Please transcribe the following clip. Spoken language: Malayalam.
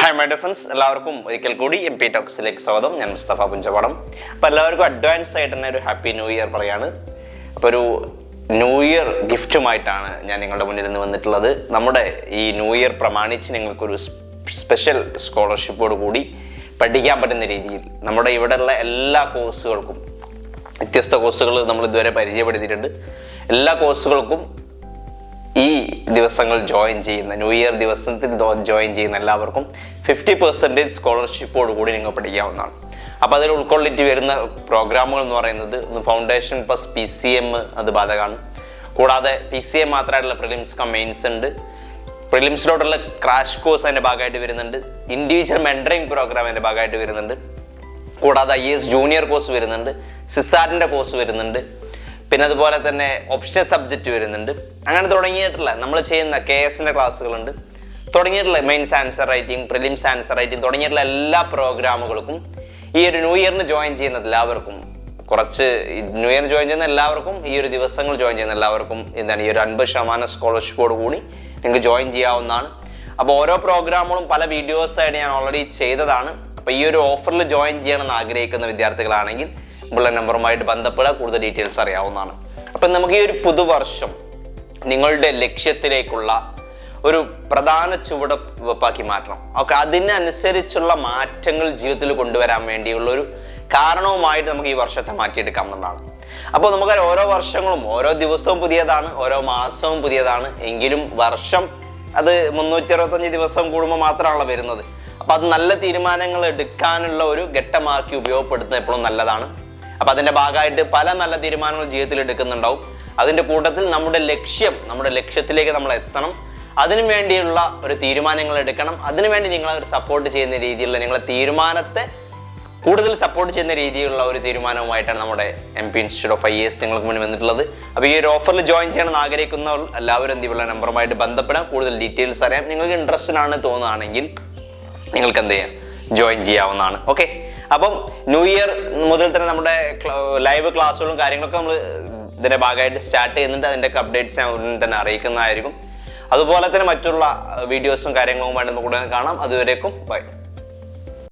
Hi my dear friends, എല്ലാവർക്കും ഒരിക്കൽ കൂടി MP ടോക്സിലേക്ക് സ്വാഗതം. ഞാൻ മുസ്തഫ പുഞ്ചപാടം. അപ്പോൾ എല്ലാവർക്കും അഡ്വാൻസ് ആയിട്ട് തന്നെ ഒരു ഹാപ്പി ന്യൂ ഇയർ പറയാണ്. അപ്പോൾ ഒരു ന്യൂ ഇയർ ഗിഫ്റ്റുമായിട്ടാണ് ഞാൻ നിങ്ങളുടെ മുന്നിൽ നിന്ന് വന്നിട്ടുള്ളത്. നമ്മുടെ ഈ ന്യൂ ഇയർ പ്രമാണിച്ച് നിങ്ങൾക്കൊരു സ്പെഷ്യൽ സ്കോളർഷിപ്പോട് കൂടി പഠിക്കാൻ പറ്റുന്ന രീതിയിൽ നമ്മുടെ ഇവിടെയുള്ള എല്ലാ കോഴ്സുകൾക്കും വ്യത്യസ്ത കോഴ്സുകൾ നമ്മൾ ഇതുവരെ പരിചയപ്പെടുത്തിയിട്ടുണ്ട്. എല്ലാ കോഴ്സുകൾക്കും ഈ ദിവസങ്ങൾ ജോയിൻ ചെയ്യുന്ന ന്യൂ ഇയർ ദിവസത്തിൽ ജോയിൻ ചെയ്യുന്ന എല്ലാവർക്കും 50% സ്കോളർഷിപ്പോട് കൂടി നിങ്ങൾ പഠിക്കാവുന്നതാണ്. അപ്പോൾ അതിൽ ഉൾക്കൊള്ളിട്ട് വരുന്ന പ്രോഗ്രാമുകൾ എന്ന് പറയുന്നത് ഫൗണ്ടേഷൻ പ്ലസ് PCM അത് ബാധകമാണ്. കൂടാതെ PCM മാത്രമായിട്ടുള്ള പ്രിലിംസ് മെയിൻസ് ഉണ്ട്. പ്രിലിംസിലോട്ടുള്ള ക്രാഷ് കോഴ്സ് അതിൻ്റെ ഭാഗമായിട്ട് വരുന്നുണ്ട്. ഇൻഡിവിജ്വൽ മെൻറ്ററിങ് പ്രോഗ്രാം അതിൻ്റെ ഭാഗമായിട്ട് വരുന്നുണ്ട്. കൂടാതെ IAS ജൂനിയർ കോഴ്സ് വരുന്നുണ്ട്. സിസാറ്റിൻ്റെ കോഴ്സ് വരുന്നുണ്ട്. പിന്നെ അതുപോലെ തന്നെ ഓപ്ഷണൽ സബ്ജക്റ്റ് വരുന്നുണ്ട്. അങ്ങനെ തുടങ്ങിയിട്ടുള്ള നമ്മൾ ചെയ്യുന്ന KASൻ്റെ ക്ലാസ്സുകളുണ്ട്. തുടങ്ങിയിട്ടുള്ള mains answer writing, prelims answer writing തുടങ്ങിയിട്ടുള്ള എല്ലാ പ്രോഗ്രാമുകൾക്കും ഈ ഒരു ന്യൂ ഇയറിന് ജോയിൻ ചെയ്യുന്ന എല്ലാവർക്കും ന്യൂ ഇയർ ജോയിൻ ചെയ്യുന്ന എല്ലാവർക്കും ഈ ഒരു ദിവസങ്ങൾ ജോയിൻ ചെയ്യുന്ന എല്ലാവർക്കും എന്താണ് ഈ ഒരു 50% സ്കോളർഷിപ്പോട് കൂടി നിങ്ങൾക്ക് ജോയിൻ ചെയ്യാവുന്നതാണ്. അപ്പോൾ ഓരോ പ്രോഗ്രാമുകളും പല വീഡിയോസായിട്ട് ഞാൻ ഓൾറെഡി ചെയ്തതാണ്. അപ്പോൾ ഈ ഒരു ഓഫറിൽ ജോയിൻ ചെയ്യണമെന്ന് ആഗ്രഹിക്കുന്ന വിദ്യാർത്ഥികളാണെങ്കിൽ ഉള്ള നമ്പറുമായിട്ട് ബന്ധപ്പെടുക, കൂടുതൽ ഡീറ്റെയിൽസ് അറിയാവുന്നതാണ്. അപ്പം നമുക്ക് ഈ ഒരു പുതുവർഷം നിങ്ങളുടെ ലക്ഷ്യത്തിലേക്കുള്ള ഒരു പ്രധാന ചുവടുവെപ്പാക്കി മാറ്റണം. ഓക്കെ, അതിനനുസരിച്ചുള്ള മാറ്റങ്ങൾ ജീവിതത്തിൽ കൊണ്ടുവരാൻ വേണ്ടിയുള്ളൊരു കാരണവുമായിട്ട് നമുക്ക് ഈ വർഷത്തെ മാറ്റിയെടുക്കാം എന്നുള്ളതാണ്. അപ്പോൾ നമുക്ക് ഓരോ വർഷങ്ങളും ഓരോ ദിവസവും പുതിയതാണ്, ഓരോ മാസവും പുതിയതാണ്. എങ്കിലും വർഷം അത് 365 ദിവസം കൂടുമ്പോൾ മാത്രമാണല്ലോ വരുന്നത്. അപ്പോൾ അത് നല്ല തീരുമാനങ്ങൾ എടുക്കാനുള്ള ഒരു ഘട്ടമാക്കി ഉപയോഗപ്പെടുത്തുന്നത് എപ്പോഴും നല്ലതാണ്. അപ്പം അതിൻ്റെ ഭാഗമായിട്ട് പല നല്ല തീരുമാനങ്ങൾ ജീവിതത്തിൽ എടുക്കുന്നുണ്ടാവും. അതിൻ്റെ കൂട്ടത്തിൽ നമ്മുടെ ലക്ഷ്യത്തിലേക്ക് നമ്മൾ എത്തണം. അതിനു വേണ്ടിയുള്ള ഒരു തീരുമാനങ്ങൾ എടുക്കണം. അതിനുവേണ്ടി നിങ്ങളെ ഒരു സപ്പോർട്ട് ചെയ്യുന്ന രീതിയിലുള്ള നിങ്ങളെ തീരുമാനത്തെ കൂടുതൽ സപ്പോർട്ട് ചെയ്യുന്ന രീതിയിലുള്ള ഒരു തീരുമാനവുമായിട്ടാണ് നമ്മുടെ MP ഇൻസ്റ്റിറ്റ്യൂട്ട് ഓഫ് IAS നിങ്ങൾക്ക് മുന്നിൽ വന്നിട്ടുള്ളത്. അപ്പോൾ ഈ ഒരു ഓഫറിൽ ജോയിൻ ചെയ്യണമെന്ന് ആഗ്രഹിക്കുന്നവർ എല്ലാവരും എന്തെങ്കിലും നമ്പറുമായിട്ട് ബന്ധപ്പെടാം. കൂടുതൽ ഡീറ്റെയിൽസ് അറിയാം. നിങ്ങൾക്ക് ഇൻട്രസ്റ്റഡ് ആണ് തോന്നുകയാണെങ്കിൽ നിങ്ങൾക്ക് എന്ത് ചെയ്യാം, ജോയിൻ ചെയ്യാവുന്നതാണ്. ഓക്കെ, അപ്പം ന്യൂ ഇയർ മുതൽ തന്നെ നമ്മുടെ ലൈവ് ക്ലാസ്സുകളും കാര്യങ്ങളൊക്കെ നമ്മൾ ഇതിൻ്റെ ഭാഗമായിട്ട് സ്റ്റാർട്ട് ചെയ്യുന്നുണ്ട്. അതിൻ്റെയൊക്കെ അപ്ഡേറ്റ്സ് ഞാൻ ഉടനെ തന്നെ അറിയിക്കുന്നതായിരിക്കും. അതുപോലെ തന്നെ മറ്റുള്ള വീഡിയോസും കാര്യങ്ങളുമായിട്ട് നമുക്ക് ഉടനെ കാണാം. അതുവരേക്കും ബൈ.